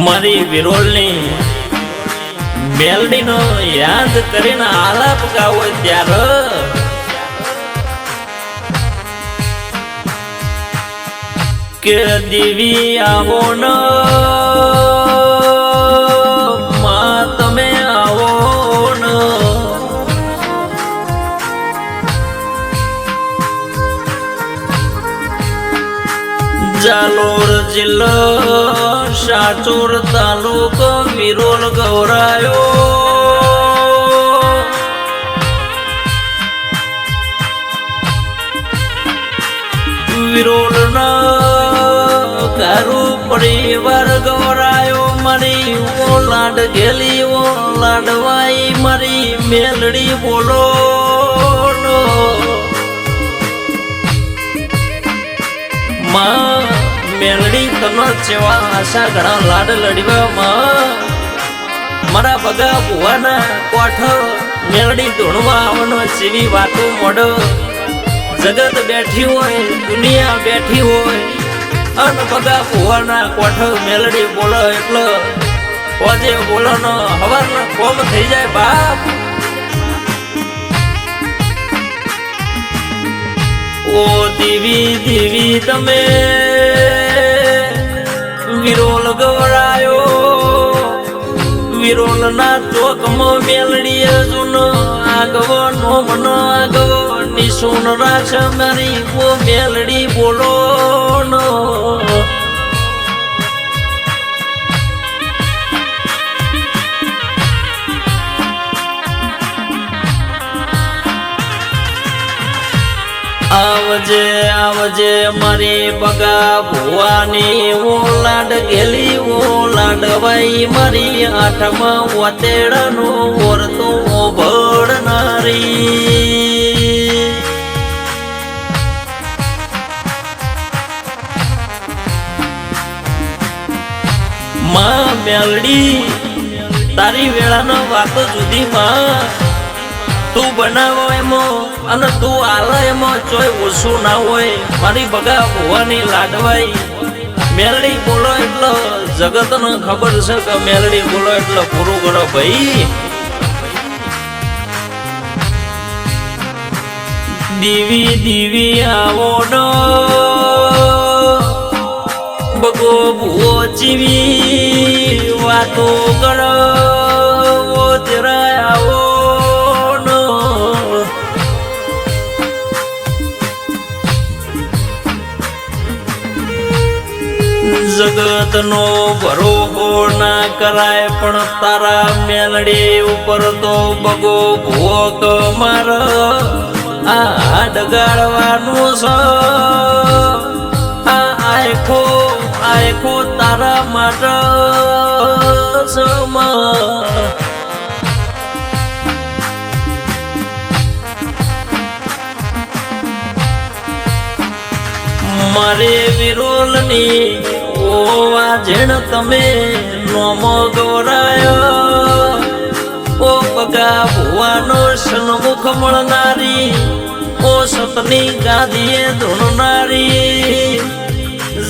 મારી વિરોલની મેલડીનો યાદ કરીને આલાપ ગાવો ત્યારે કે દેવી આવો ન માં તમે આવો ન જાલોર જિલ્લો સાચોર તાલુકો વિરોલ ગૌરાયો વિરોલ કારું પરિવાર ગૌરાયો મારી ઓ લાડ ગેલી ઓ લાડવાઈ મારી મેલડી બોલો માં મેલડી તનો સેવા આશા ઘણા લાડ લડવામાં મારા બગા ભુવાના કોઠ મેલડી ધૂણવા આવવાનો જેવી વાતો મોડ જગત બેઠી હોય દુનિયા બેઠી હોય અને બગા ભુવાના કોઠ મેલડી બોલો એટલે ઓજે બોલો નો હવારના કોમ થઈ જાય બાપ ઓ દેવી દેવી તમે વિરોલ ગવરાયો વિરોલ ના ચોકમાં મેલડી જૂનો આગવો નો મનો આગવો નિશુન રાખ મારી ઓ મેલડી બોલો નો આવજે આવજે મારી બગા ભુવાની ઓ લાડ ગેલી ઓ લાડવાઈ મારી આઠમાં વતેડાનું ઓરતું ભળનારી માં મેલડી તારી વેળાનો વાતો જુદી માં તું બનાવો એમાં અને તું આલે એમાં ચોય ઓછું ના હોય મારી બગા ભુવાની લાડવાઈ મેલડી બોલો એટલે જગતને ખબર છે કે મેલડી બોલો એટલે પૂરું કરો ભાઈ દીવી દીવી આવો નો બગો ભુવો જીવી વાતો કરો જરા આવો જગત નો ભરોહો ના કરાય પણ તારા મેલડી ઉપર તો બગો ભોક માર આ ડગાડવાનું છે આ આખો તારા માટે મારે વિરોલની ઓવા જેણ તમે નોમો ગૌરાયો ઓ બગા ભુવાનો સન્મુખ મળનારી ઓ સતની ગાદીએ ધૂણનારી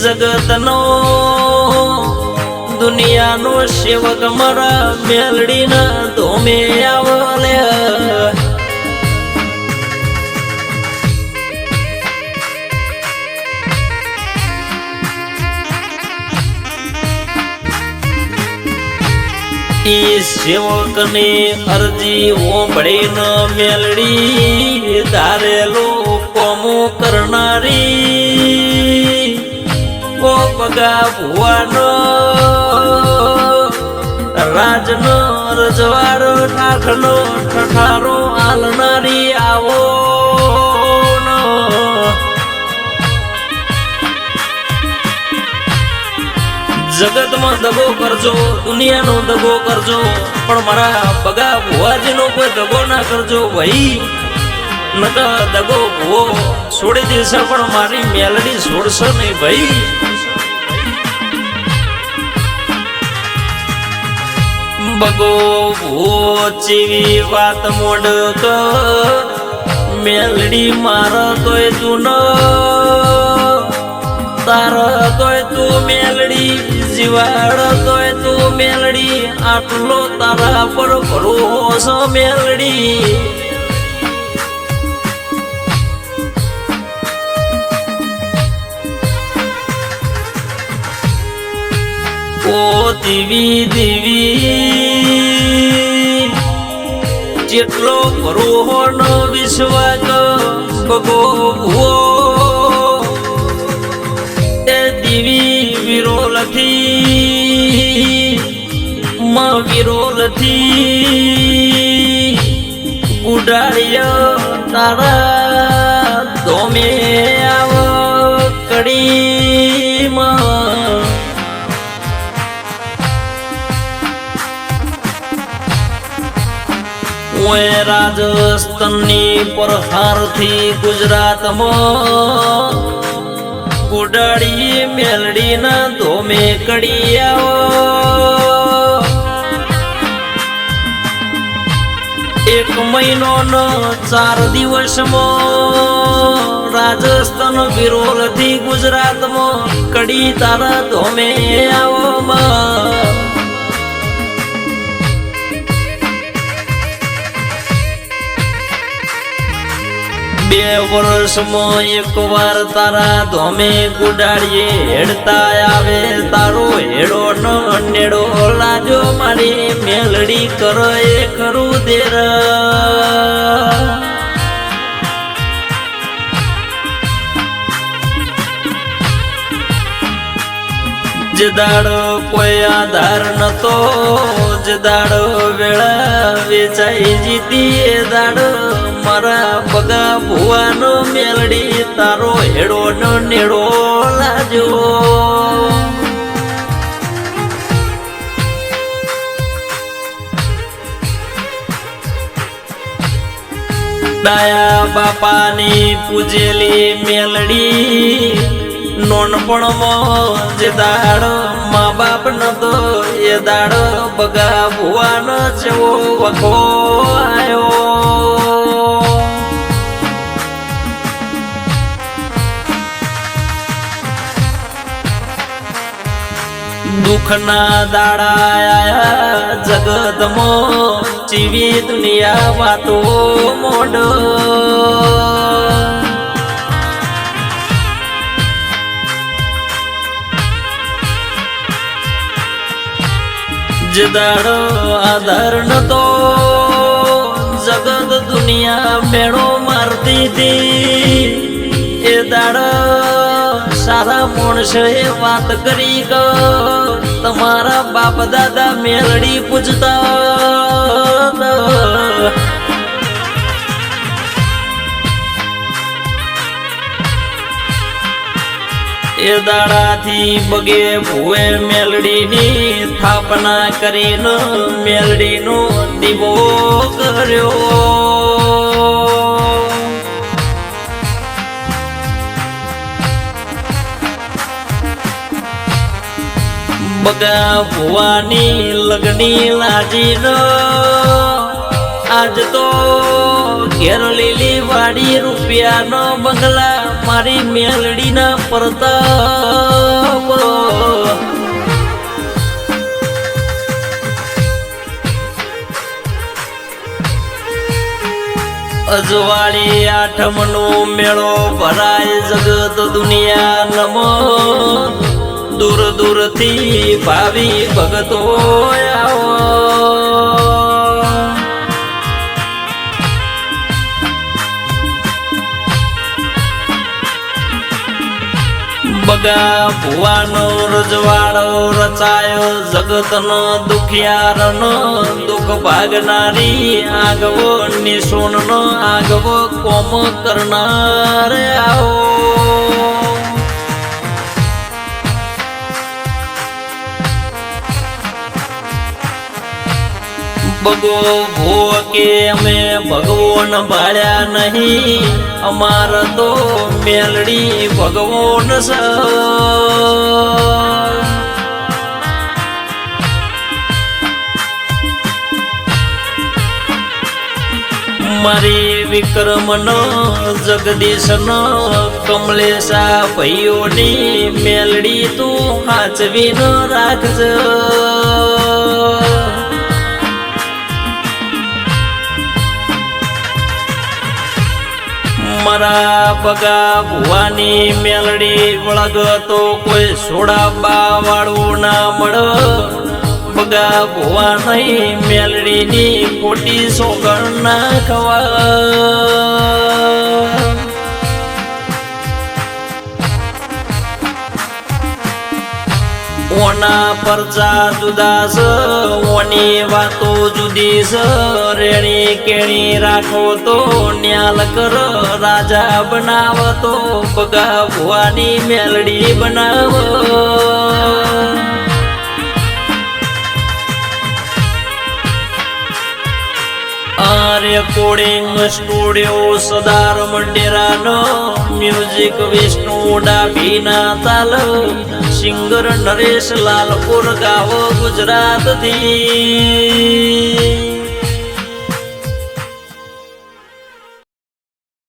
જગતનો દુનિયાનો સેવક મારા મેલડીના ધોમે આવલે સેવકની અરજી ઓંભળી ન મેલડી ધારેલો કોમો કરનારી ઓ બગા ભુવાનો રાજનો રજવાડો ઠાઠનો ઠઠારો આલનારી આવો જગતમાં દગો કરજો દુનિયાનો દગો કરજો પણ મારા બગા ભુવાજીનો કોઈ દગો ના કરજો ભાઈ નકર દગો ભુવો છોડી દેશે પણ મારી મેલડી છોડશે નહીં ભાઈ બગો ભુવો ચીવી વાત મોડ મેલડી મારા તોય તું ન તારા તોય તું મેલડી જીવાડ તોય મેલડી આટલો તારા પર ભરોસો મેલડી ઓ દેવી દેવી જેટલો ભરોનો વિશ્વાસ ભગવો એ દેવી વિરોલથી વિરોલથી ઉડાડ્યો તારા ધોમે આવ કડીમાં ઓય રાજસ્થાનની પરહારથી ગુજરાતમાં ઉડાડી મેલડીના ધોમે કડી આવો એક મહિનો ન 4 દિવસમાં રાજસ્થાન વિરોલથી ગુજરાતમાં કડી તારા ધોમે આવો 2 વર્ષમાં એકવાર તારા ધોમે ગુડાડીએ હેડતા આવે તારો હેડો ન નેડો લાજો મારી મેલડી કરો એ ખરું દેર જદાડો કોઈ આધાર નતો જદાડો વેળા વેચાઈ જીતી એ દાડો મારા બગા ભુવાનો મેલડી તારો હેડો ન નેડો લાજો ડાયા બાપાની પૂજેલી મેલડી નોનપણમાં જે દાડો મા બાપ નતો એ દાડો બગા ભુવાનો જેવો વખો આવ્યો દુઃખના દાડા આયા જગતમાં જીવી દુનિયા વાતો મોડો જદાડો આધાર નતો જગત દુનિયા મેળો મારતી હતી એ દાડો સારા માણસે વાત કરી કે તમારા બાપ દાદા મેલડી પૂજતા એ દાડાથી બગે ભુએ મેલડીની સ્થાપના કરીને મેલડીનો દીવો કર્યો બગા ભુવાની લગની લાજીનો આજ તો ઘેર લીલી વાડી રૂપિયાનો બંગલા મારી મેલડીના પ્રતાપ અજવાળી આઠમનો મેળો ભરાય જગત દુનિયા નમો દૂર દૂરથી ભાવી ભગતો આવો બગા ભુવાનો રજવાડો રચાયો જગતનો દુખિયારનો દુઃખ ભાગનારી આગવો નિશોનનો આગવો કોમ કરનાર આવો બગો ભો કે અમે ભગવાન ભાળ્યા નહીં અમાર તો મેલડી ભગવાન સ મારી વિક્રમનો જગદીશનો કમલેશા ભાઈઓની મેલડી તું હાચવીને રાખજ મારા બગા ભુવાની મેલડી વળગતો કોઈ સોડાબા વાળું ના મળે બગા ભુવા નહીં મેલડીની ખોટી સોગણ ના ખવા ઓના પરચા જુદા સ ઓની વાતો જુદી સ રેણી કેણી રાખો તો ન્યાલ કર રાજા બનાવતો બગા ભુવાની મેલડી બનાવ રેકોર્ડિંગ સ્ટુડિયો સદાર મંડેરાનો મ્યુઝિક વિષ્ણુ ડાભીના તાલ સિંગર નરેશ લાલપુર ગાવ ગુજરાત થી